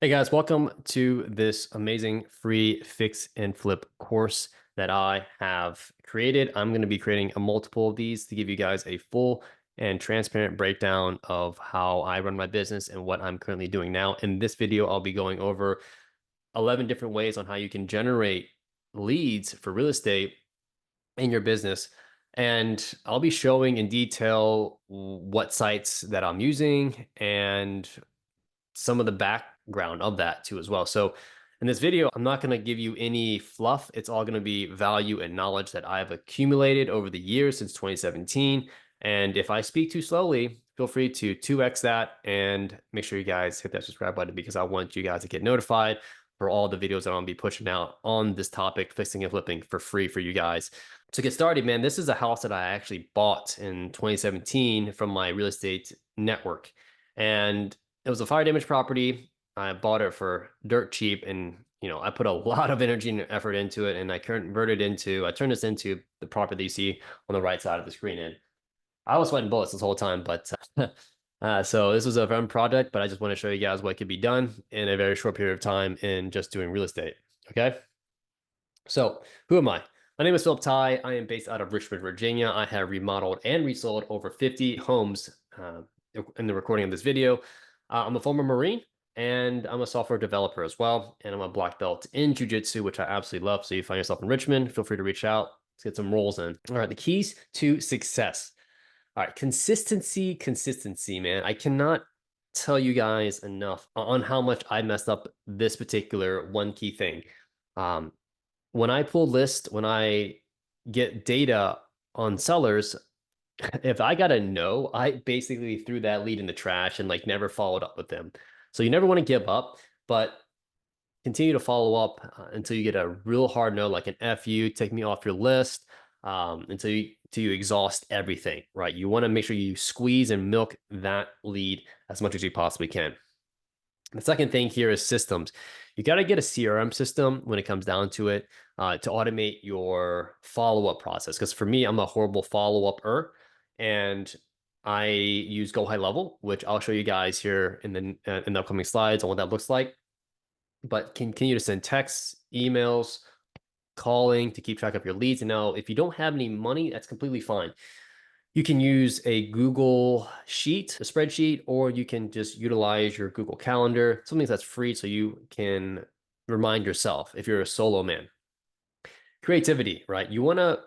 Hey guys, welcome to this amazing free fix and flip course that I have created. I'm going to be creating a multiple of these to give you guys a full and transparent breakdown of how I run my business and what I'm currently doing now. In this video, I'll be going over 11 different ways on how you can generate leads for real estate in your business. And I'll be showing in detail what sites that I'm using and some of the background of that too as well. So in this video, I'm not going to give you any fluff. It's all going to be value and knowledge that I've accumulated over the years since 2017. And if I speak too slowly, feel free to 2x that and make sure you guys hit that subscribe button because I want you guys to get notified for all the videos that I'm going to be pushing out on this topic, fixing and flipping for free for you guys. To get started, man, this is a house that I actually bought in 2017 from my real estate network. And it was a fire damage property. I bought it for dirt cheap, and I put a lot of energy and effort into it, and I turned this into the property that you see on the right side of the screen. And I was sweating bullets this whole time, but so this was a fun project, but I just want to show you guys what could be done in a very short period of time in just doing real estate. Okay. So who am I? My name is Philip Ty. I am based out of Richmond, Virginia. I have remodeled and resold over 50 homes in the recording of this video. I'm a former Marine and I'm a software developer as well. And I'm a black belt in Jiu-Jitsu, which I absolutely love. So you find yourself in Richmond, feel free to reach out. Let's get some rolls in. All right, the keys to success. All right, consistency, man. I cannot tell you guys enough on how much I messed up this particular one key thing. Um, when I pull lists, when I get data on sellers, if I got a no, I basically threw that lead in the trash and like never followed up with them. So you never want to give up, but continue to follow up until you get a real hard no, like an F you, take me off your list, until you exhaust everything, right? You want to make sure you squeeze and milk that lead as much as you possibly can. The second thing here is systems. You got to get a CRM system when it comes down to it to automate your follow-up process. Because for me, I'm a horrible follow-up-er, and I use Go High Level, which I'll show you guys here in the upcoming slides on what that looks like. But continue to send texts, emails, calling to keep track of your leads. And now, if you don't have any money, that's completely fine. You can use a Google Sheet, a spreadsheet, or you can just utilize your Google Calendar, something that's free so you can remind yourself if you're a solo man. Creativity, right? You want to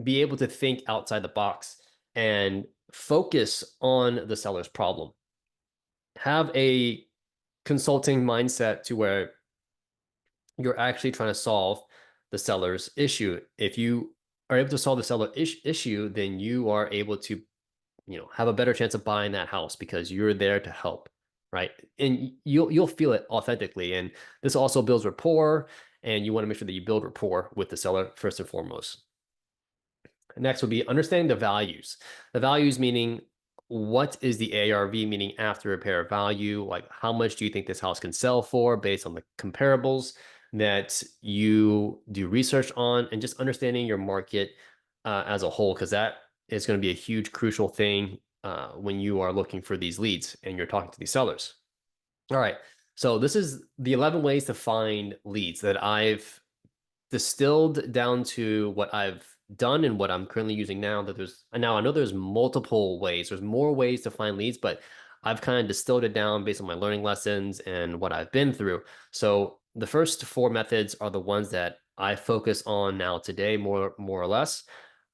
be able to think outside the box and focus on the seller's problem. Have a consulting mindset to where you're actually trying to solve the seller's issue. If you are able to solve the seller issue, then you are able to have a better chance of buying that house because you're there to help, right? And you'll feel it authentically. And this also builds rapport, and you want to make sure that you build rapport with the seller first and foremost. Next would be understanding the values. The values meaning what is the ARV, meaning after repair value? Like how much do you think this house can sell for based on the comparables that you do research on, and just understanding your market as a whole, because that is going to be a huge crucial thing when you are looking for these leads and you're talking to these sellers. All right. So this is the 11 ways to find leads that I've distilled down to what I've done and what I'm currently using now. Now I know there's multiple ways. There's more ways to find leads, but I've kind of distilled it down based on my learning lessons and what I've been through. So the first four methods are the ones that I focus on now today, more or less.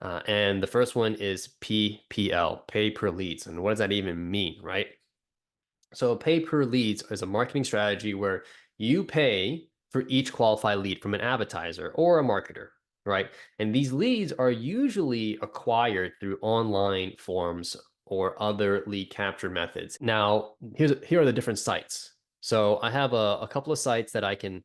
And the first one is PPL, pay per leads. And what does that even mean, right? So pay per leads is a marketing strategy where you pay for each qualified lead from an advertiser or a marketer, right? And these leads are usually acquired through online forms or other lead capture methods. Now, here are the different sites. So I have a couple of sites that I can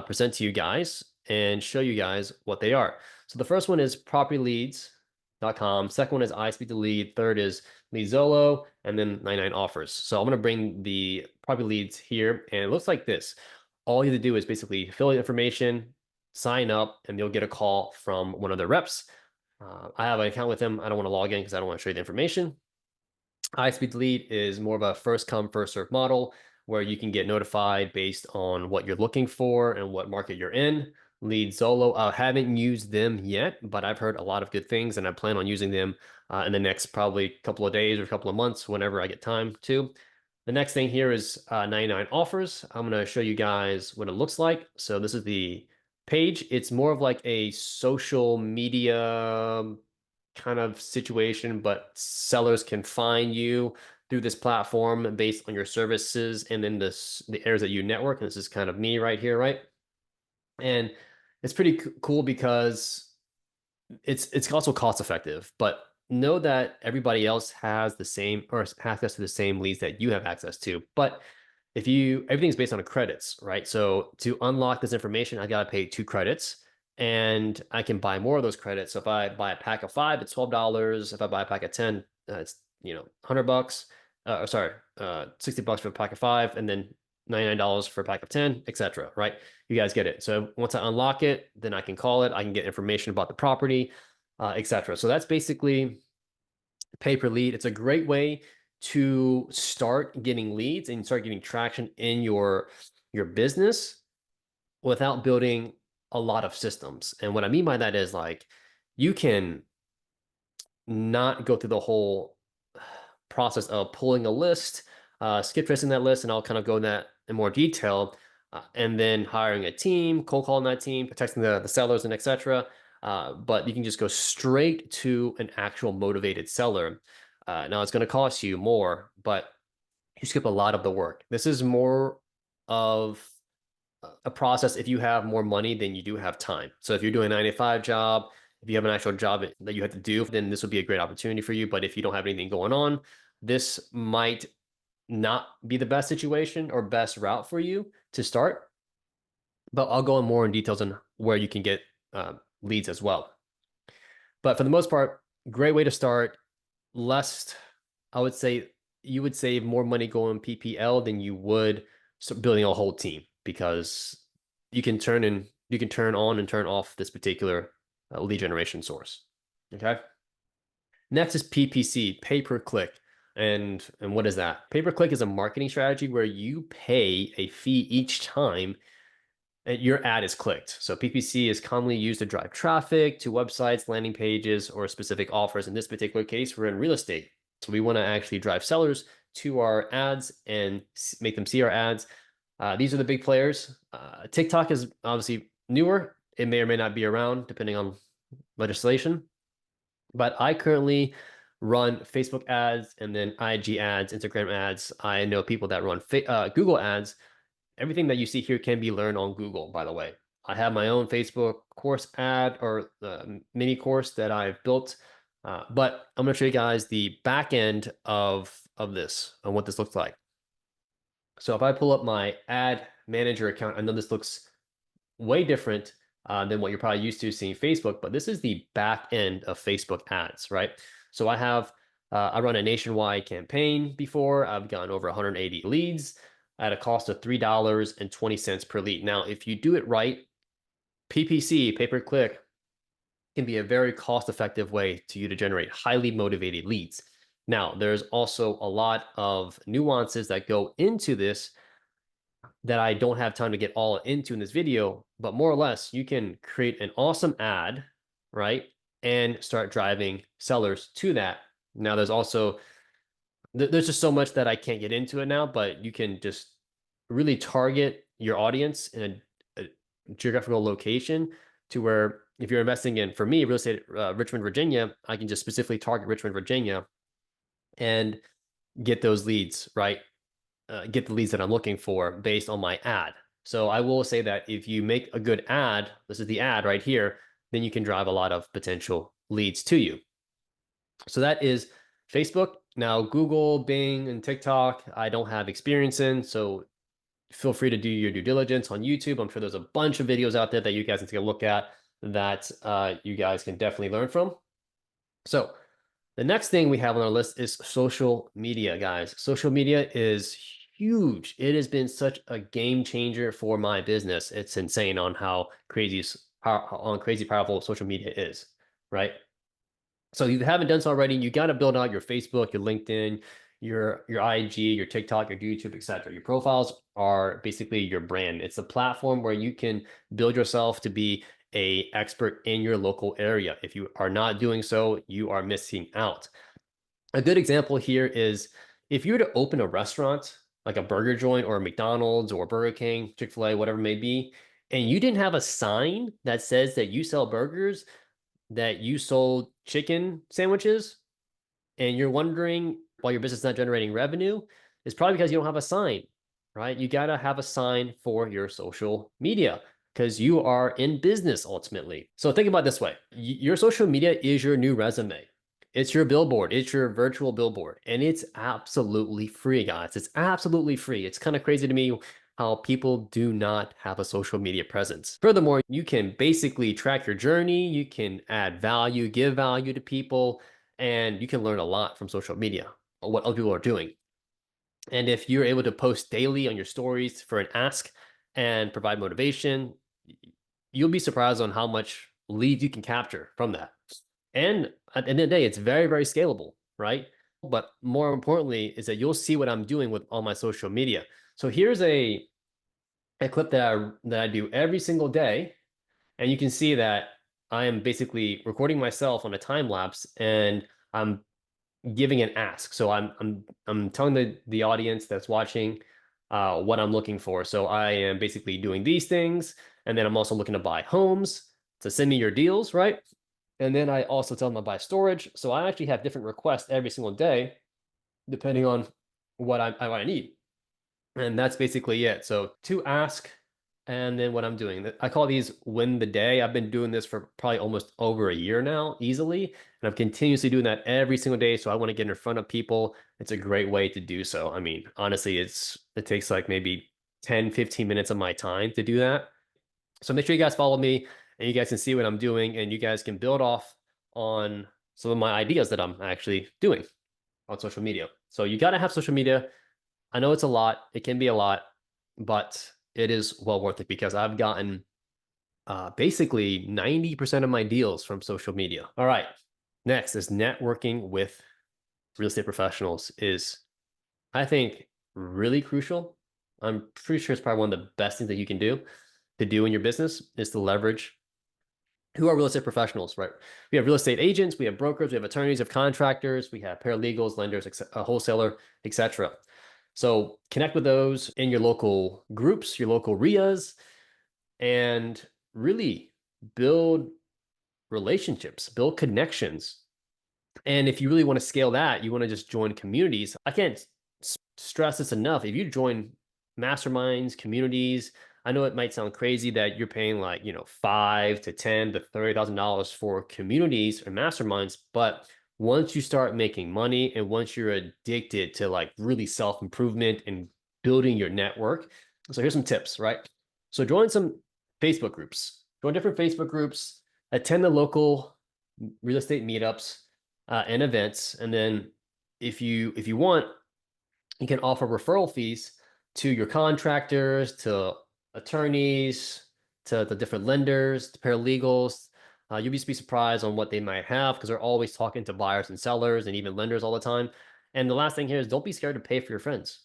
present to you guys and show you guys what they are. So the first one is propertyleads.com. Second one is I Speak to Lead. Third is Leadzolo, and then 99 offers. So I'm going to bring the property leads here, and it looks like this. All you have to do is basically fill in information, sign up, and you'll get a call from one of their reps. I have an account with them. I don't want to log in because I don't want to show you the information. I Speed Lead is more of a first come, first serve model where you can get notified based on what you're looking for and what market you're in. Lead Zolo, I haven't used them yet, but I've heard a lot of good things, and I plan on using them in the next probably couple of days or couple of months whenever I get time to. The next thing here is 99 offers. I'm going to show you guys what it looks like. So this is the page. It's more of like a social media kind of situation, but sellers can find you through this platform based on your services and then the areas that you network. And this is kind of me right here, right? And it's pretty cool because it's also cost effective, but know that everybody else has the same or has access to the same leads that you have access to. But if you everything's based on credits, right? So to unlock this information, I gotta pay 2 credits, and I can buy more of those credits. So if I buy a pack of 5, it's $12. If I buy a pack of 10, it's $100. Sorry, $60 for a pack of 5, and then $99 for a pack of 10, etc. Right? You guys get it. So once I unlock it, then I can call it. I can get information about the property, etc. So that's basically pay per lead. It's a great way to start getting leads and start getting traction in your business without building a lot of systems. And what I mean by that is like you can not go through the whole process of pulling a list, skip tracing that list, and I'll kind of go in that in more detail, and then hiring a team, cold calling that team, protecting the sellers, and etc. But you can just go straight to an actual motivated seller. Now it's going to cost you more, but you skip a lot of the work. This is more of a process if you have more money than you do have time. So if you're doing a 9 to 5 job, if you have an actual job that you have to do, then this would be a great opportunity for you. But if you don't have anything going on, this might not be the best situation or best route for you to start. But I'll go in more in details on where you can get leads as well. But for the most part, great way to start. Less, I would say you would save more money going PPL than you would building a whole team, because you can turn on and turn off this particular lead generation source. Okay. Next is PPC, pay per click. And what is that? Pay per click is a marketing strategy where you pay a fee each time your ad is clicked. So PPC is commonly used to drive traffic to websites, landing pages, or specific offers. In this particular case, we're in real estate. So we want to actually drive sellers to our ads and make them see our ads. These are the big players. TikTok is obviously newer. It may or may not be around depending on legislation. But I currently run Facebook ads and then IG ads, Instagram ads. I know people that run Google ads. Everything that you see here can be learned on Google, by the way. I have my own Facebook course ad or mini course that I've built. But I'm going to show you guys the back end of this and what this looks like. So if I pull up my ad manager account, I know this looks way different than what you're probably used to seeing Facebook, but this is the back end of Facebook ads, right? So I run a nationwide campaign before. I've gotten over 180 leads at a cost of $3.20 per lead. Now, if you do it right, PPC, pay per click, can be a very cost-effective way to you to generate highly motivated leads. Now, there's also a lot of nuances that go into this that I don't have time to get all into in this video, but more or less, you can create an awesome ad, right? And start driving sellers to that. Now, there's just so much that I can't get into it now, but you can just really target your audience in a geographical location to where if you're investing in, for me, real estate, Richmond, Virginia, I can just specifically target Richmond, Virginia and get those leads, right? Get the leads that I'm looking for based on my ad. So I will say that if you make a good ad, this is the ad right here, then you can drive a lot of potential leads to you. So that is Facebook. Now, Google, Bing, and TikTok, I don't have experience in. So feel free to do your due diligence on YouTube. I'm sure there's a bunch of videos out there that you guys can take a look at that you guys can definitely learn from. So the next thing we have on our list is social media, guys. Social media is huge. It has been such a game changer for my business. It's insane on how crazy powerful social media is, right? So if you haven't done so already, you got to build out your Facebook, your LinkedIn, your IG, your TikTok, your YouTube, etc. Your profiles are basically your brand. It's a platform where you can build yourself to be a expert in your local area. If you are not doing so, you are missing out. A good example here is if you were to open a restaurant, like a burger joint or a McDonald's or Burger King, Chick-fil-A, whatever it may be, and you didn't have a sign that says that you sell burgers, that you sold chicken sandwiches, and you're wondering why your business is not generating revenue, it's probably because you don't have a sign, right? You got to have a sign for your social media because you are in business ultimately. So think about it this way. Your social media is your new resume. It's your billboard. It's your virtual billboard. And it's absolutely free, guys. It's absolutely free. It's kind of crazy to me how people do not have a social media presence. Furthermore, you can basically track your journey. You can add value, give value to people, and you can learn a lot from social media, what other people are doing. And if you're able to post daily on your stories for an ask and provide motivation, you'll be surprised on how much leads you can capture from that. And at the end of the day, it's very, very scalable, right? But more importantly, is that you'll see what I'm doing with all my social media. So here's a clip that I do every single day, and you can see that I am basically recording myself on a time lapse, and I'm giving an ask. So I'm telling the audience that's watching what I'm looking for. So I am basically doing these things, and then I'm also looking to buy homes. To send me your deals, right? And then I also tell them to buy storage. So I actually have different requests every single day, depending on what I need. And that's basically it. So to ask, and then what I'm doing. I call these win the day. I've been doing this for probably almost over a year now, easily. And I'm continuously doing that every single day. So I want to get in front of people. It's a great way to do so. I mean, honestly, it takes like maybe 10, 15 minutes of my time to do that. So make sure you guys follow me and you guys can see what I'm doing and you guys can build off on some of my ideas that I'm actually doing on social media. So you got to have social media. I know it's a lot. It can be a lot, but it is well worth it because I've gotten basically 90% of my deals from social media. All right. Next is networking with real estate professionals is, I think, really crucial. I'm pretty sure it's probably one of the best things that you can do to do in your business is to leverage who are real estate professionals, right? We have real estate agents, we have brokers, we have attorneys, we have contractors, we have paralegals, lenders, a wholesaler, etc. So connect with those in your local groups, your local RIAs, and really build relationships, build connections. And if you really want to scale that, you want to just join communities. I can't stress this enough. If you join masterminds, communities, I know it might sound crazy that you're paying like, five to ten to $30,000 for communities or masterminds, but once you start making money and once you're addicted to like really self-improvement and building your network. So here's some tips, right? So join some Facebook groups, join different Facebook groups, attend the local real estate meetups and events. And then if you want, you can offer referral fees to your contractors, to attorneys, to the different lenders, to paralegals. You'll be surprised on what they might have because they're always talking to buyers and sellers and even lenders all the time. And the last thing here is don't be scared to pay for your friends.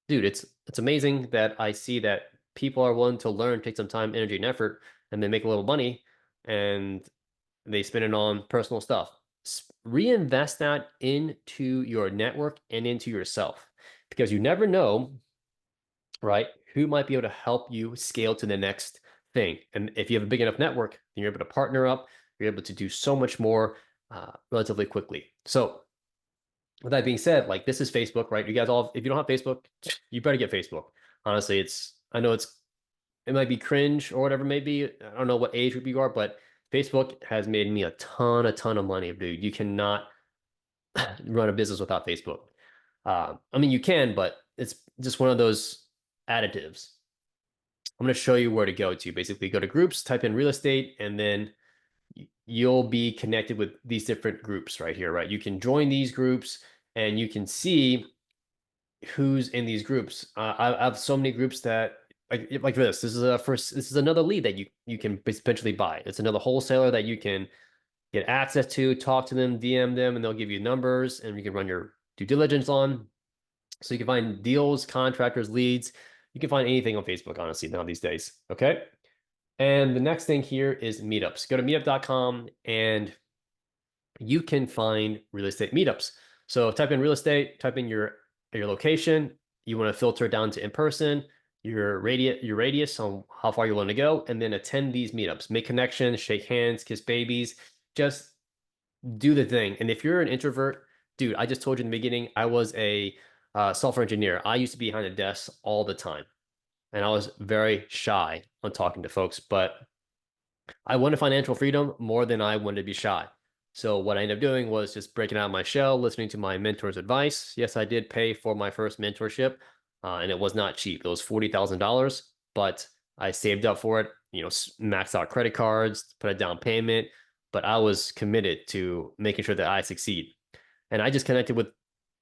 Dude, it's amazing that I see that people are willing to learn, take some time, energy, and effort, and then make a little money, and they spend it on personal stuff. Reinvest that into your network and into yourself because you never know, right, who might be able to help you scale to the next thing. And if you have a big enough network, then you're able to partner up, you're able to do so much more relatively quickly. So with that being said, like this is Facebook, right? You guys all, if you don't have Facebook, you better get Facebook. Honestly, I know it might be cringe or whatever, maybe. I don't know what age group you are, but Facebook has made me a ton of money, dude. You cannot run a business without Facebook. I mean, you can, but it's just one of those additives. I'm going to show you where to go to. Basically, go to groups, type in real estate, and then you'll be connected with these different groups right here, right? You can join these groups and you can see who's in these groups. I have so many groups that like this. This is a first. This is another lead that you can potentially buy. It's another wholesaler that you can get access to, talk to them, DM them, and they'll give you numbers, and you can run your due diligence on. So you can find deals, contractors, leads. You can find anything on Facebook, honestly, now these days. Okay. And the next thing here is meetups. Go to meetup.com and you can find real estate meetups. So type in real estate, type in your location. You want to filter it down to in person, your radius on how far you're willing to go, and then attend these meetups. Make connections, shake hands, kiss babies. Just do the thing. And if you're an introvert, dude, I just told you in the beginning, I was a software engineer. I used to be behind a desk all the time, and I was very shy on talking to folks. But I wanted financial freedom more than I wanted to be shy. So what I ended up doing was just breaking out of my shell, listening to my mentor's advice. Yes, I did pay for my first mentorship, and it was not cheap. It was $40,000, but I saved up for it. Maxed out credit cards, put a down payment, but I was committed to making sure that I succeed. And I just connected with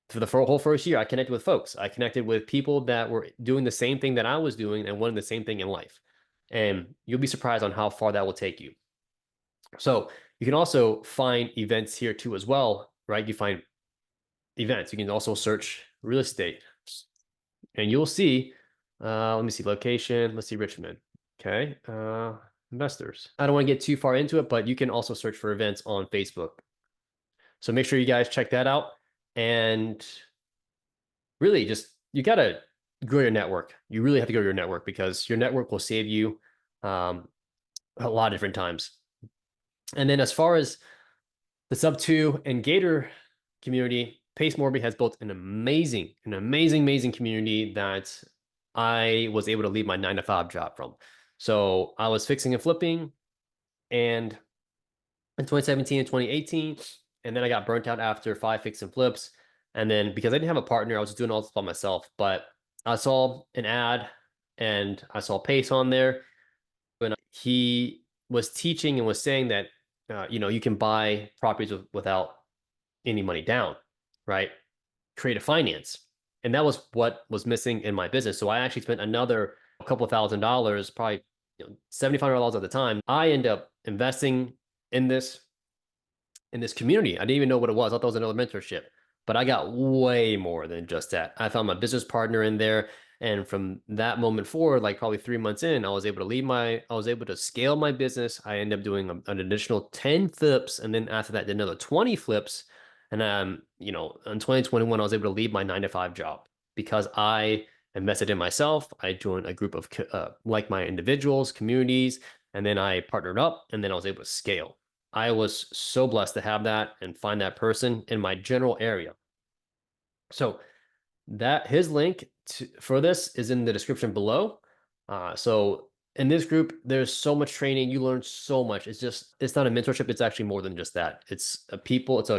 for the whole first year. I connected with folks. I connected with people that were doing the same thing that I was doing and wanted the same thing in life. And you'll be surprised on how far that will take you. So you can also find events here too as well, right? You find events. You can also search real estate, and you'll see. Let me see location. Let's see Richmond. Okay. Investors. I don't want to get too far into it, but you can also search for events on Facebook. So make sure you guys check that out. And really, just you gotta grow your network. You really have to grow your network because your network will save you a lot of different times. And then as far as the sub two and Gator community, Pace Morby has built an amazing community that I was able to leave my 9 to 5 job from. So I was fixing and flipping, and in 2017 and 2018, and then I got burnt out after 5 fix and flips. And then because I didn't have a partner, I was just doing all this by myself. But I saw an ad, and I saw Pace on there, and he was teaching and was saying that you can buy properties without any money down, right? Creative finance. And that was what was missing in my business. So I actually spent another couple $1,000, probably $7,500 at the time. I end up investing in this community. I didn't even know what it was. I thought it was another mentorship, but I got way more than just that. I found my business partner in there. And from that moment forward, like probably 3 months in, I was able to scale my business. I ended up doing an additional 10 flips. And then after that, did another 20 flips. And in 2021, I was able to leave my 9 to 5 job because I invested in myself. I joined a group of like-minded individuals, communities, and then I partnered up, and then I was able to scale. I was so blessed to have that and find that person in my general area. So that his link for this is in the description below. So in this group, there's so much training. You learn so much. It's not a mentorship. It's actually more than just that. It's a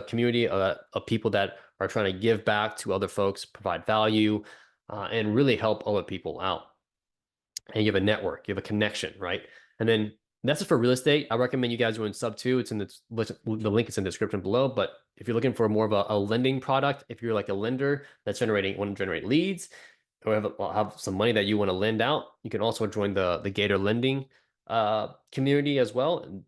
community of people that are trying to give back to other folks, provide value, and really help other people out. And you have a network, you have a connection, right? And then that's just for real estate. I recommend you guys join sub two. It's in the link is in the description below. But if you're looking for more of a lending product, if you're like a lender that's want to generate leads or have some money that you want to lend out, you can also join the Gator lending community as well. And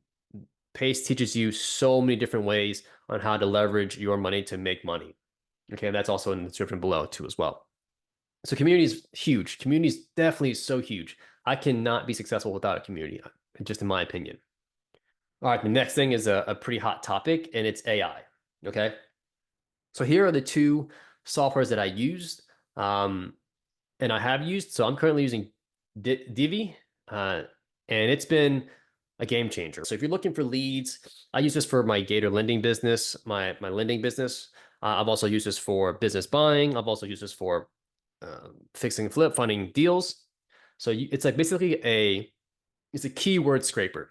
Pace teaches you so many different ways on how to leverage your money to make money. Okay, that's also in the description below too as well. So community is huge. Community is definitely so huge. I cannot be successful without a community, just in my opinion. All right, the next thing is a pretty hot topic, and it's AI. Okay. So here are the two softwares that I used and I have used. So I'm currently using Divi, and it's been a game changer. So if you're looking for leads, I use this for my Gator lending business, my lending business. I've also used this for business buying. I've also used this for fixing flip, finding deals. So it's like basically it's a keyword scraper.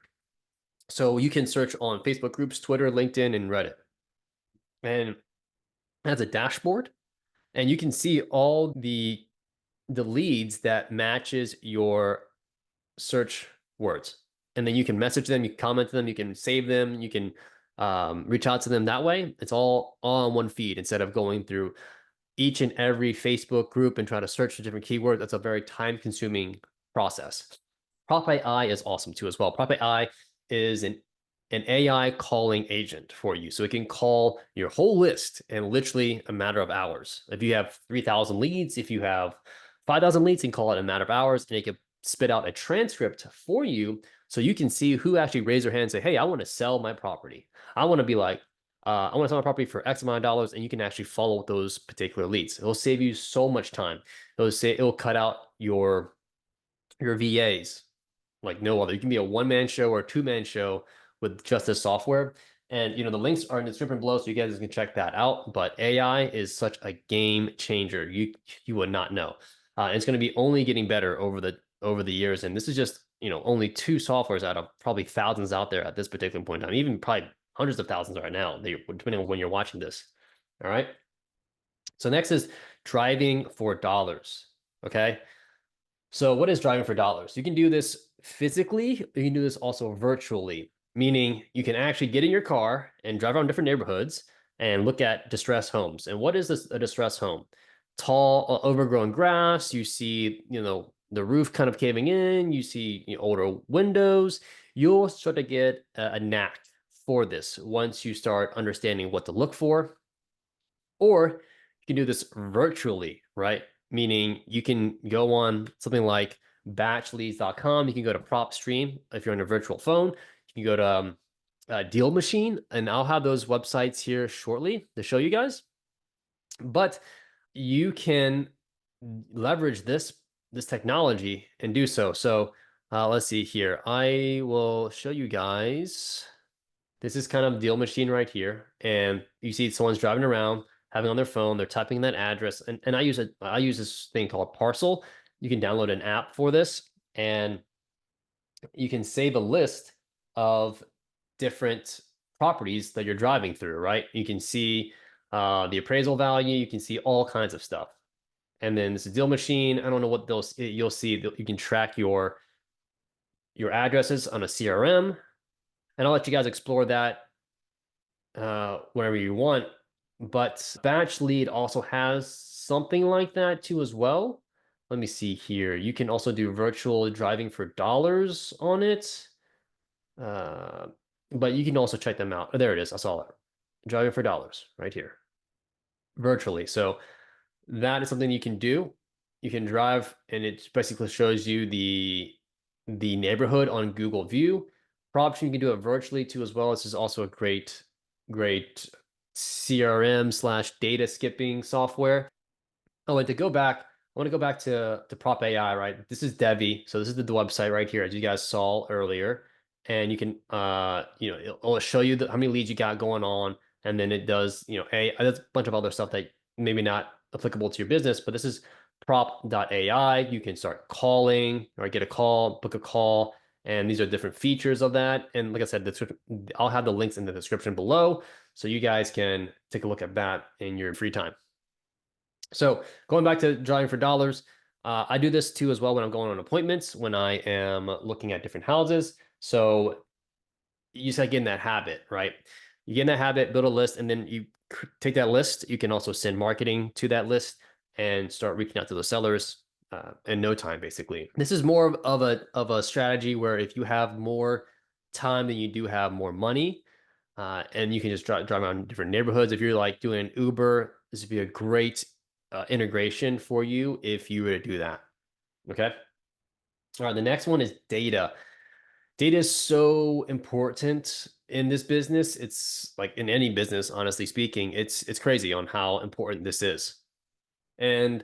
So you can search on Facebook groups, Twitter, LinkedIn, and Reddit. And it has a dashboard, and you can see all the leads that matches your search words. And then you can message them, you can comment to them, you can save them, you can reach out to them that way. It's all on one feed instead of going through each and every Facebook group and trying to search for different keywords. That's a very time consuming process. Prop AI is awesome too as well. Prop AI is an an AI calling agent for you. So it can call your whole list in literally a matter of hours. If you have 3,000 leads, if you have 5,000 leads, you can call it in a matter of hours, and it can spit out a transcript for you so you can see who actually raised their hand and say, hey, I want to sell my property. I want to be like, I want to sell my property for X amount of dollars, and you can actually follow those particular leads. It'll save you so much time. It'll cut out your VAs like no other. You can be a one-man show or a two-man show with just this software. And the links are in the description below, so you guys can check that out. But AI is such a game changer. You would not know. And it's going to be only getting better over the years. And this is just only two softwares out of probably thousands out there at this particular point in time. Even probably hundreds of thousands right now, depending on when you're watching this. All right. So next is driving for dollars. Okay. So what is driving for dollars? You can do this physically, you can do this also virtually, meaning you can actually get in your car and drive around different neighborhoods and look at distressed homes. And what is a distressed home? Tall, overgrown grass. You see, the roof kind of caving in. You see older windows. You'll start to get a knack for this once you start understanding what to look for. Or you can do this virtually, right? Meaning you can go on something like batchleads.com. You can go to PropStream if you're on a virtual phone. You can go to Deal Machine, and I'll have those websites here shortly to show you guys. But you can leverage this technology and do so. So let's see here. I will show you guys. This is kind of Deal Machine right here, and you see someone's driving around, having on their phone, they're typing that address, and I use this thing called Parcel. You can download an app for this, and you can save a list of different properties that you're driving through, right? You can see the appraisal value, you can see all kinds of stuff. And then this is Deal Machine. I don't know what you'll see. You can track your addresses on a CRM, and I'll let you guys explore that whenever you want. But Batch Lead also has something like that too as well. Let me see here. You can also do virtual driving for dollars on it. But you can also check them out. Oh, there it is. I saw it. Driving for dollars right here. Virtually. So that is something you can do. You can drive, and it basically shows you the neighborhood on Google View. Probably you can do it virtually too as well. This is also a great CRM / data skipping software. Oh, and I want to go back to Prop AI, right? This is Devi. So this is the website right here, as you guys saw earlier. And you can, it'll show you how many leads you got going on. And then it does, there's a bunch of other stuff that maybe not applicable to your business, but this is prop.ai. You can start calling or get a call, book a call. And these are different features of that. And like I said, I'll have the links in the description below, so you guys can take a look at that in your free time. So going back to driving for dollars, I do this too as well when I'm going on appointments, when I am looking at different houses. So you just get in that habit, right? You get in that habit, build a list, and then you take that list. You can also send marketing to that list and start reaching out to the sellers in no time, basically. This is more of a strategy where if you have more time than you do have more money, and you can just drive around different neighborhoods. If you're like doing Uber, this would be a great integration for you if you were to do that. Okay. All right. The next one is data. Data is so important in this business. It's like in any business, honestly speaking, it's crazy on how important this is. And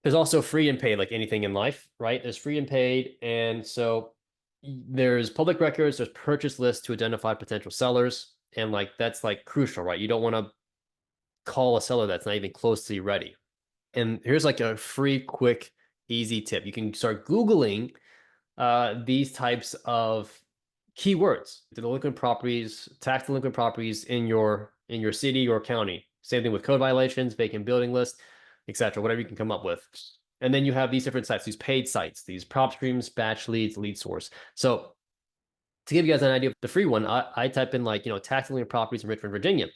there's also free and paid, like anything in life, right? There's free and paid. And so there's public records, there's purchase lists to identify potential sellers. And like that's like crucial, right? You don't want to call a seller that's not even close to ready. And here's like a free, quick, easy tip. You can start Googling these types of keywords: delinquent properties, tax delinquent properties in your city or county. Same thing with code violations, vacant building list, etc. Whatever you can come up with. And then you have these different sites, these paid sites, these prop streams, batch leads, lead source. So to give you guys an idea of the free one, I type in like, tax delinquent properties in Richmond, Virginia,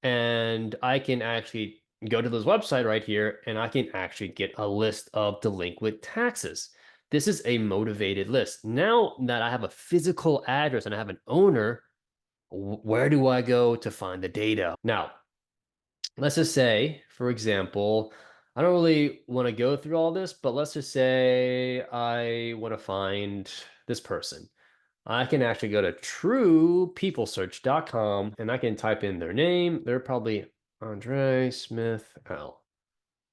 and I can actually go to this website right here, and I can actually get a list of delinquent taxes. This is a motivated list. Now that I have a physical address and I have an owner, where do I go to find the data? Now, let's just say, for example, I don't really want to go through all this, but let's just say I want to find this person. I can actually go to truepeoplesearch.com and I can type in their name. They're probably Andre Smith L,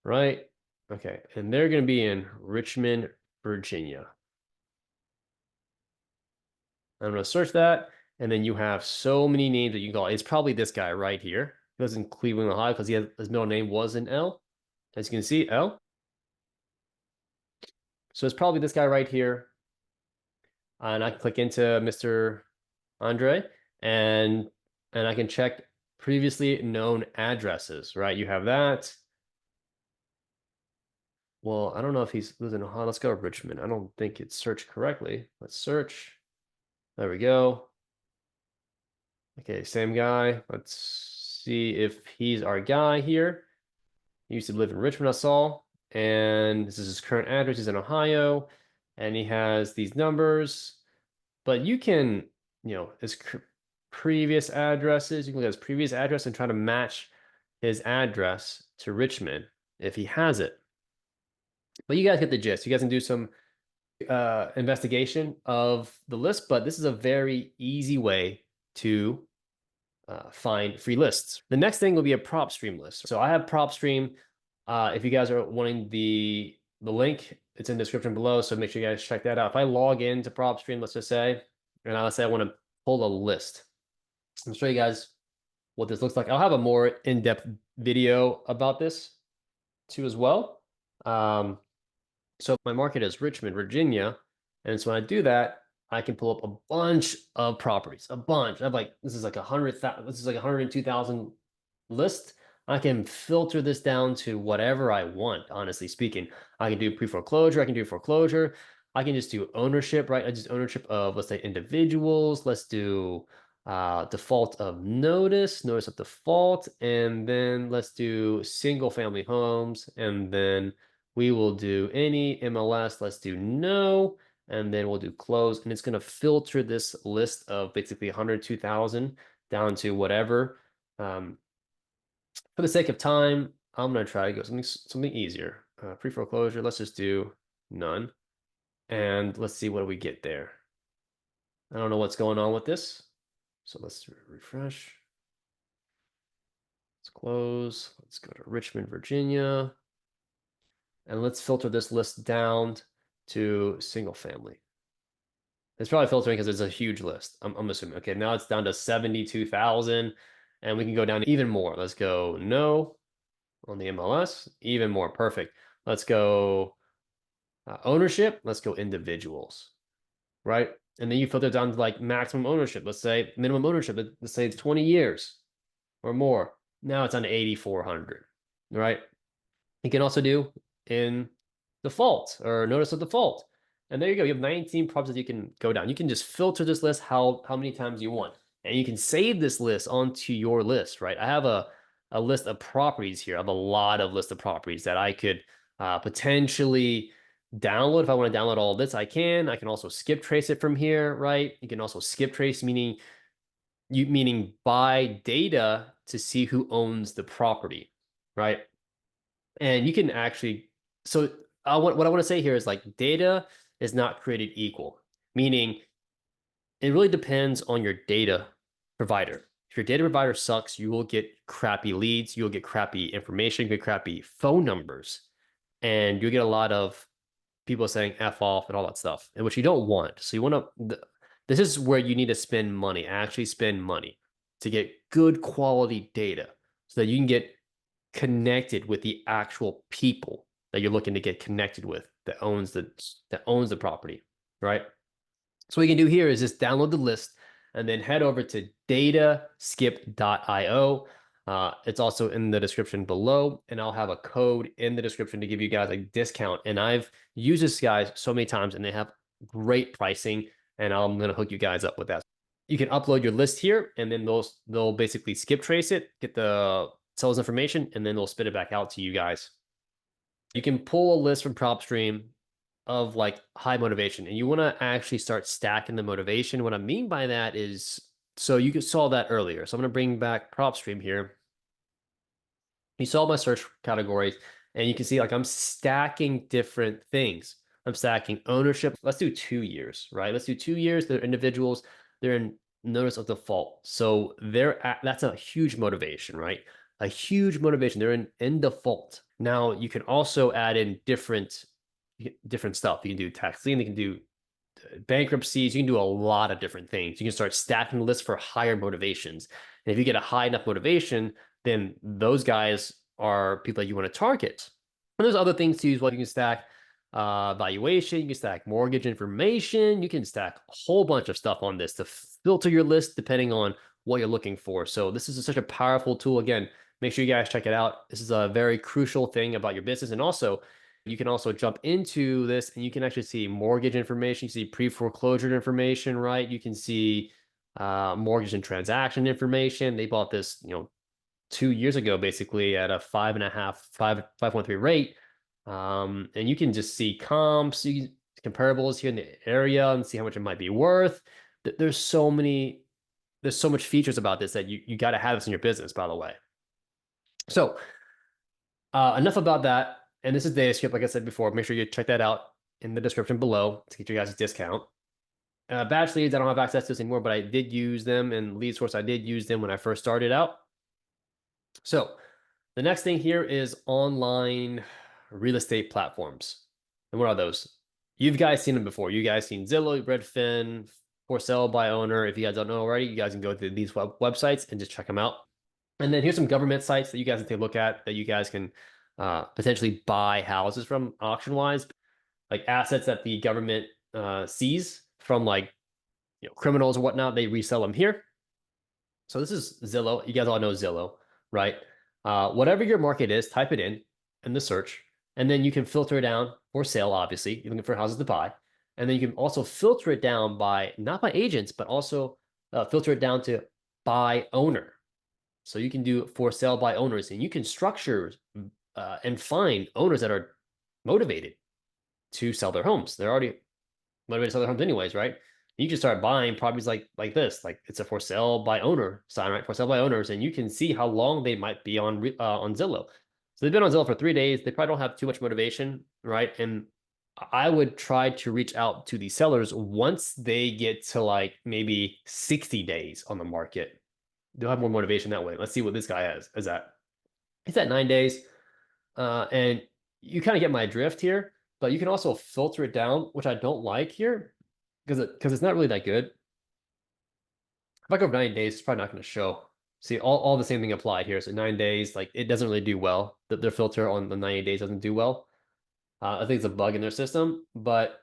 right? Okay. And they're going to be in Richmond, Virginia. I'm going to search that. And then you have so many names that you can call. It's probably this guy right here. He was in Cleveland, Ohio, because his middle name was an L. As you can see, L. So it's probably this guy right here. And I can click into Mr. Andre and I can check previously known addresses, right? You have that. Well, I don't know if he's lives in Ohio. Let's go to Richmond. I don't think it's searched correctly. Let's search. There we go. Okay, same guy. Let's see if he's our guy here. He used to live in Richmond, I saw. And this is his current address. He's in Ohio. And he has these numbers. But you can, his previous addresses, you can look at his previous address and try to match his address to Richmond if he has it. But you guys get the gist. You guys can do some investigation of the list, but this is a very easy way to find free lists. The next thing will be a prop stream list. So I have prop stream. If you guys are wanting the link, it's in the description below. So make sure you guys check that out. If I log into prop stream, let's just say, and let's say I want to pull a list. I'll show you guys what this looks like. I'll have a more in-depth video about this too as well. So my market is Richmond, Virginia. And so when I do that, I can pull up a bunch of properties, a bunch. I have this is like 100,000, this is like 102,000 list. I can filter this down to whatever I want, honestly speaking. I can do pre-foreclosure, I can do foreclosure. I can just do ownership, right? I just ownership of, let's say, individuals. Let's do default of notice of default, and then let's do single family homes, and then we will do any MLS. Let's do no, and then we'll do close, and it's going to filter this list of basically 102,000 down to whatever. For the sake of time, I'm going to try to go something easier. Pre-foreclosure, let's just do none. And let's see what do we get there. I don't know what's going on with this. So let's refresh. Let's close. Let's go to Richmond, Virginia. And let's filter this list down to single family. It's probably filtering because it's a huge list. I'm assuming. Okay, now it's down to 72,000. And we can go down even more. Let's go no on the MLS. Even more. Perfect. Let's go ownership. Let's go individuals. Right? And then you filter down to maximum ownership. Let's say minimum ownership. Let's say it's 20 years or more. Now it's on 8,400. Right? You can also do in default or notice of default. And there you go. You have 19 properties that you can go down. You can just filter this list how many times you want. And you can save this list onto your list, right? I have a list of properties here. I have a lot of list of properties that I could potentially download. If I want to download all of this, I can. I can also skip trace it from here, right? You can also skip trace, meaning buy data to see who owns the property, right? And you can actually, so what I want to say here is data is not created equal, meaning it really depends on your data provider. If your data provider sucks, you will get crappy leads, you'll get crappy information, you get crappy phone numbers, and you'll get a lot of people saying F off and all that stuff, which you don't want. So you want to, this is where you need to spend money, actually spend money to get good quality data so that you can get connected with the actual people that you're looking to get connected with that owns the property, right? So what you can do here is just download the list and then head over to dataskip.io. It's also in the description below, and I'll have a code in the description to give you guys a discount. And I've used this guys so many times, and they have great pricing, and I'm going to hook you guys up with that. You can upload your list here, and then they'll basically skip trace it, get the sales information, and then they'll spit it back out to you guys. You can pull a list from PropStream of like high motivation, and you want to actually start stacking the motivation. What I mean by that is, so you saw that earlier. So I'm going to bring back prop stream here. You saw my search categories, and you can see like I'm stacking different things. I'm stacking ownership. Let's do 2 years, right? Let's do 2 years. They're individuals. They're in notice of default. So that's a huge motivation, right? A huge motivation. They're in default. Now you can also add in different stuff. You can do tax lien. You can do bankruptcies. You can do a lot of different things. You can start stacking lists for higher motivations. And if you get a high enough motivation, then those guys are people that you want to target. And there's other things to use. Well, you can stack valuation, you can stack mortgage information, you can stack a whole bunch of stuff on this to filter your list depending on what you're looking for. So this is such a powerful tool. Again, make sure you guys check it out. This is a very crucial thing about your business. And also, you can also jump into this and you can actually see mortgage information. You see pre-foreclosure information, right? You can see mortgage and transaction information. They bought this, 2 years ago, basically at a 5.3 rate. And you can just see comps, comparables here in the area and see how much it might be worth. There's so much features about this that you got to have this in your business, by the way. So enough about that. And this is DataScript, like I said before. Make sure you check that out in the description below to get you guys a discount. Batch leads, I don't have access to this anymore, but I did use them. And lead source, I did use them when I first started out. So the next thing here is online real estate platforms. And what are those? You've guys seen them before. You guys seen Zillow, Redfin, for sale by owner. If you guys don't know already, you guys can go to these websites and just check them out. And then here's some government sites that you guys can take a look at that you guys can potentially buy houses from auction wise, like assets that the government sees from like criminals or whatnot. They resell them here. So this is Zillow. You guys all know Zillow, right? Whatever your market is, type it in the search, and then you can filter it down for sale. Obviously, you're looking for houses to buy, and then you can also filter it down by not by agents, but also filter it down to by owner. So you can do for sale by owners, and you can structure and find owners that are motivated to sell their homes. They're already motivated to sell their homes anyways, right? You can start buying properties like this, like it's a for sale by owner sign, right? For sale by owners, and you can see how long they might be on Zillow. So they've been on Zillow for 3 days. They probably don't have too much motivation, right? And I would try to reach out to the sellers once they get to like maybe 60 days on the market. They'll have more motivation that way. Let's see what this guy is at. He's at 9 days. And you kind of get my drift here, but you can also filter it down, which I don't like here because it's not really that good. If I go 9 days, it's probably not going to show. See, all the same thing applied here. So 9 days, like it doesn't really do well. Their filter on the 90 days doesn't do well. I think it's a bug in their system, but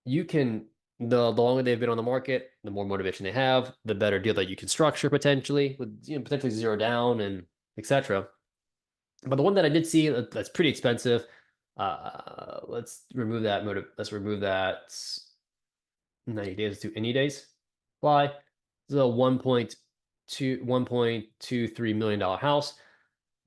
you can, the longer they've been on the market, the more motivation they have, the better deal that you can structure potentially with potentially zero down and etc. But the one that I did see that's pretty expensive. Let's remove that motive. Let's remove that 90 days to any days. Why? It's a $1.23 million house.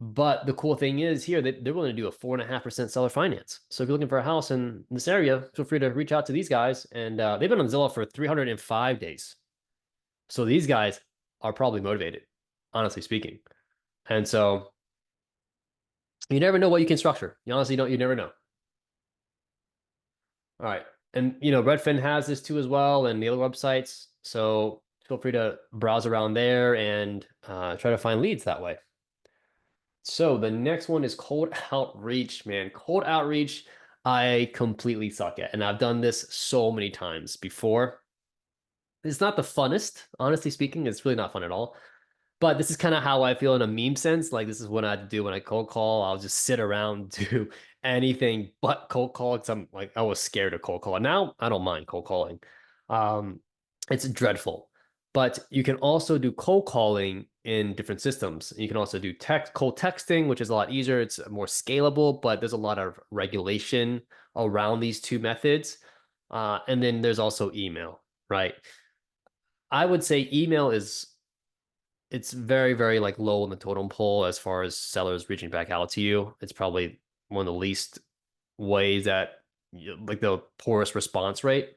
But the cool thing is here that they're willing to do a 4.5% seller finance. So if you're looking for a house in this area, feel free to reach out to these guys. And they've been on Zillow for 305 days. So these guys are probably motivated, honestly speaking. And so you never know what you can structure. You honestly don't, you never know. All right. And Redfin has this too as well, and the other websites. So feel free to browse around there and try to find leads that way. So the next one is cold outreach, man. Cold outreach, I completely suck at. And I've done this so many times before. It's not the funnest, honestly speaking. It's really not fun at all. But this is kind of how I feel in a meme sense. Like this is what I do when I cold call. I'll just sit around, do anything but cold call because I'm like I was scared of cold call. Now I don't mind cold calling. Um, it's dreadful. But you can also do cold calling in different systems. You can also do cold texting, which is a lot easier. It's more scalable, but there's a lot of regulation around these two methods. And then there's also email, right? I would say email it's very, very like low on the totem pole as far as sellers reaching back out to you. It's probably one of the least ways that like the poorest response rate.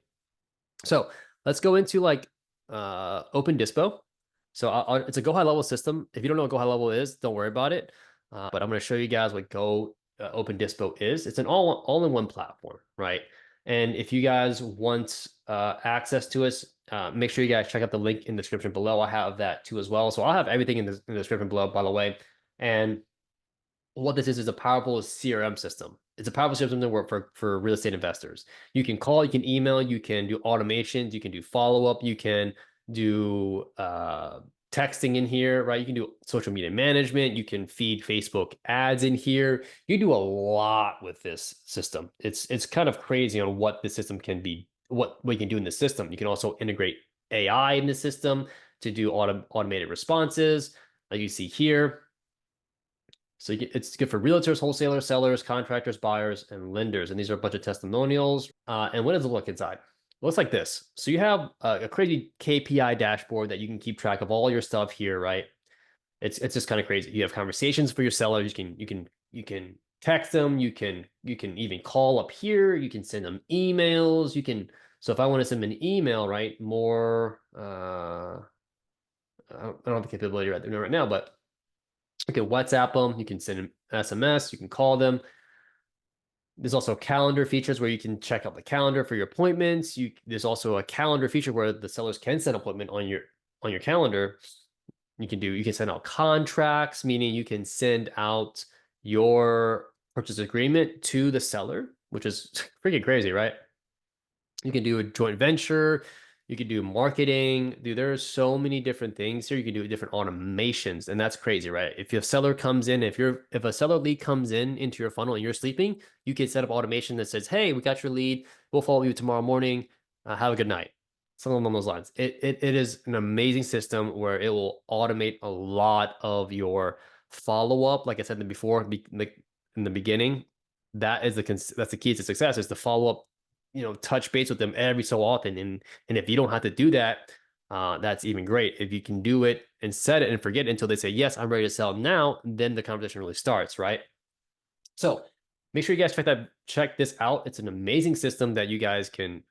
So let's go into like Open Dispo. So it's a Go High Level system. If you don't know what Go High Level is, don't worry about it. But I'm going to show you guys what Go Open Dispo is. It's an all-in-one platform, right? And if you guys want access to us, make sure you guys check out the link in the description below. I have that too as well. So I'll have everything in the description below, by the way. And what this is a powerful CRM system. It's a powerful system to work for real estate investors. You can call, you can email, you can do automations, you can do follow up, you can do texting in here, right? You can do social media management, you can feed Facebook ads in here. You do a lot with this system. It's kind of crazy on what the system can be, what you can do in the system. You can also integrate AI in the system to do automated responses, like you see here. So it's good for realtors, wholesalers, sellers, contractors, buyers, and lenders. And these are a bunch of testimonials. And what does it look inside? It looks like this. So you have a crazy KPI dashboard that you can keep track of all your stuff here, right? It's just kind of crazy. You have conversations for your sellers. You can text them. You can even call up here. You can send them emails. So if I want to send them an email, right? I don't have the capability right now, but you can WhatsApp them, you can send an SMS, you can call them. There's also calendar features where you can check out the calendar for your appointments. There's also a calendar feature where the sellers can set an appointment on your calendar. You can send out contracts, meaning you can send out your purchase agreement to the seller, which is freaking crazy, right? You can do a joint venture. You can do marketing. Dude, there's so many different things here. You can do different automations, and that's crazy, right? If a seller comes in, if a seller lead comes in into your funnel and you're sleeping, you can set up automation that says, "Hey, we got your lead. We'll follow you tomorrow morning. Have a good night." Something along those lines. It is an amazing system where it will automate a lot of your follow up. Like I said before, like in the beginning, that's the key to success is to follow up, touch base with them every so often. And if you don't have to do that, that's even great. If you can do it and set it and forget it until they say, yes, I'm ready to sell now, then the conversation really starts, right? So make sure you guys check this out. It's an amazing system that you guys can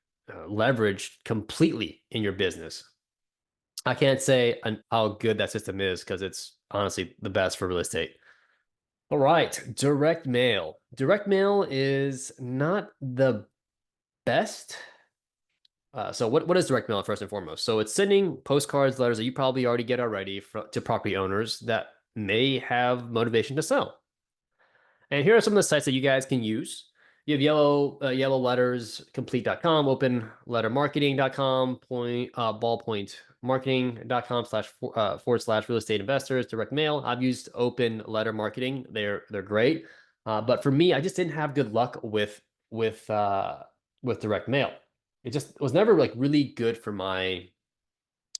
leverage completely in your business. I can't say how good that system is because it's honestly the best for real estate. All right, direct mail. Direct mail is not the best. So what is direct mail first and foremost? So it's sending postcards, letters that you probably already get already to property owners that may have motivation to sell. And here are some of the sites that you guys can use. You have yellow letters, complete.com, openlettermarketing.com, ballpointmarketing.com / real estate investors, direct mail. I've used open letter marketing. They're great. But for me, I just didn't have good luck with direct mail. It just was never like really good for my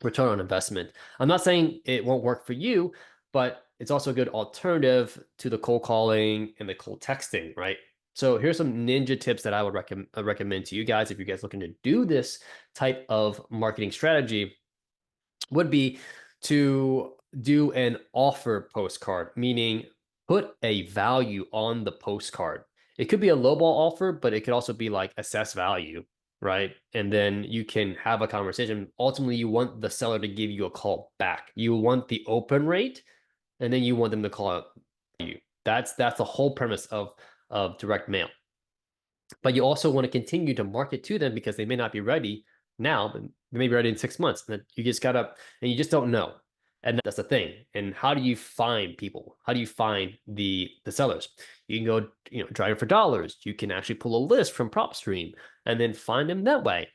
return on investment. I'm not saying it won't work for you, but it's also a good alternative to the cold calling and the cold texting, right? So here's some ninja tips that I would recommend to you guys if you guys looking to do this type of marketing strategy would be to do an offer postcard, meaning put a value on the postcard. It could be a lowball offer, but it could also be like assess value, right? And then you can have a conversation. Ultimately, you want the seller to give you a call back. You want the open rate, and then you want them to call you. That's the whole premise of direct mail. But you also want to continue to market to them because they may not be ready now, but they may be ready in 6 months. And you just don't know. And that's the thing. And how do you find people? How do you find the sellers? You can go, drive for dollars. You can actually pull a list from PropStream and then find them that way.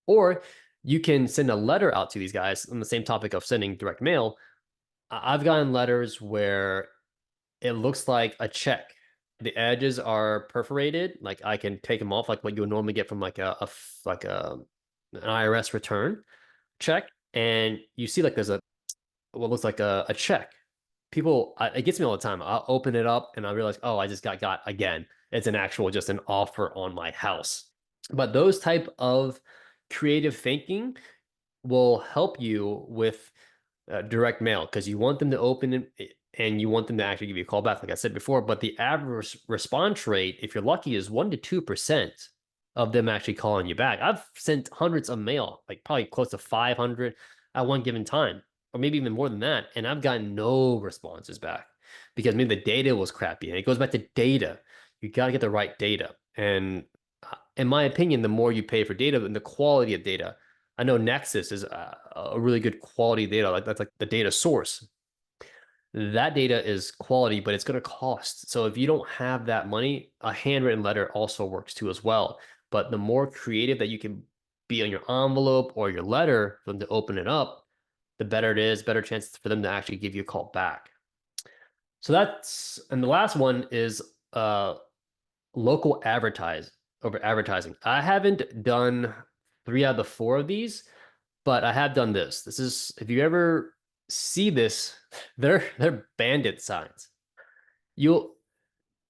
Or you can send a letter out to these guys on the same topic of sending direct mail. I've gotten letters where it looks like a check. The edges are perforated. Like I can take them off, like what you would normally get from like an IRS return check, and you see like there's what looks like a check. It gets me all the time. I'll open it up and I realize, oh, I just got again. It's just an offer on my house. But those type of creative thinking will help you with direct mail because you want them to open and you want them to actually give you a call back, like I said before. But the average response rate, if you're lucky, is 1 to 2% of them actually calling you back. I've sent hundreds of mail, like probably close to 500 at one given time, or maybe even more than that, and I've gotten no responses back because maybe the data was crappy. And it goes back to data. You got to get the right data. And in my opinion, the more you pay for data and the quality of data, I know Nexus is a really good quality data. Like that's like the data source. That data is quality, but it's going to cost. So if you don't have that money, a handwritten letter also works too as well. But the more creative that you can be on your envelope or your letter for them to open it up, the better it is, better chances for them to actually give you a call back. So that's, and the last one is local advertising. I haven't done 3 out of the 4 of these, but I have done this. This is, if you ever see this, they're bandit signs. You'll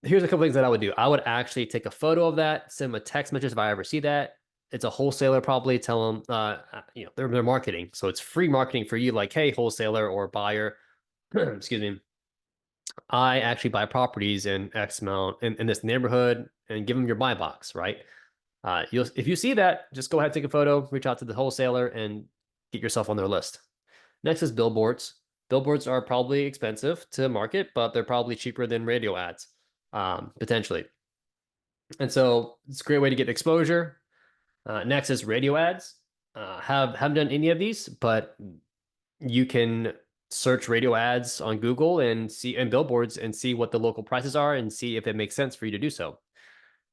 Here's a couple things that I would do. I would actually take a photo of that, send them a text message if I ever see that. It's a wholesaler, probably tell them, they're marketing, so it's free marketing for you. Like, hey, wholesaler or buyer, excuse me, I actually buy properties in X amount in this neighborhood, and give them your buy box, right? If you see that, just go ahead, take a photo, reach out to the wholesaler, and get yourself on their list. Next is billboards. Billboards are probably expensive to market, but they're probably cheaper than radio ads, potentially. And so it's a great way to get exposure. Next is radio ads. Haven't done any of these, but you can search radio ads on Google and billboards and see what the local prices are and see if it makes sense for you to do so.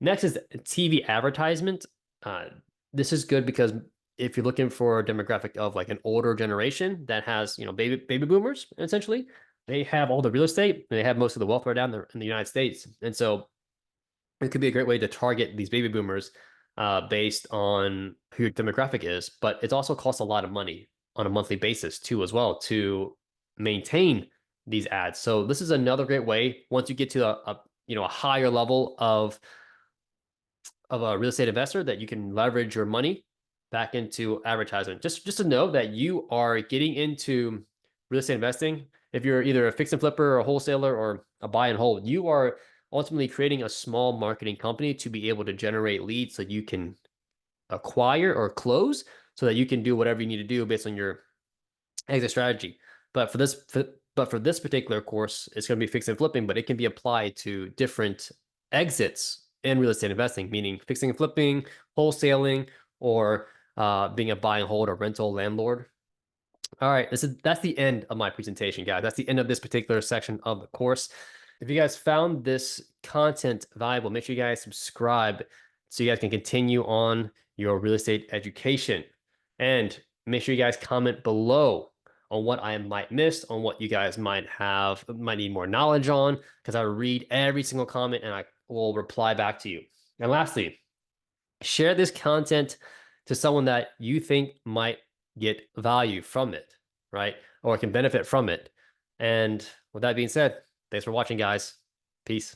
Next is TV advertisement. Uh, this is good because if you're looking for a demographic of like an older generation that has, baby boomers, essentially, they have all the real estate and they have most of the welfare down there in the United States. And so it could be a great way to target these baby boomers based on who your demographic is. But it also costs a lot of money on a monthly basis too, as well, to maintain these ads. So this is another great way once you get to a higher level of a real estate investor that you can leverage your money back into advertising. Just to know that you are getting into real estate investing. If you're either a fix and flipper or a wholesaler or a buy and hold, you are ultimately creating a small marketing company to be able to generate leads so you can acquire or close so that you can do whatever you need to do based on your exit strategy. But for this particular course, it's going to be fix and flipping, but it can be applied to different exits in real estate investing, meaning fixing and flipping, wholesaling, or being a buy and hold or rental landlord. All right, that's the end of my presentation, guys. That's the end of this particular section of the course. If you guys found this content valuable, make sure you guys subscribe so you guys can continue on your real estate education. And make sure you guys comment below on what I might miss, on what you guys might need more knowledge on, because I read every single comment and I will reply back to you. And lastly, share this content to someone that you think might get value from it, right? Or can benefit from it. And with that being said, thanks for watching, guys. Peace.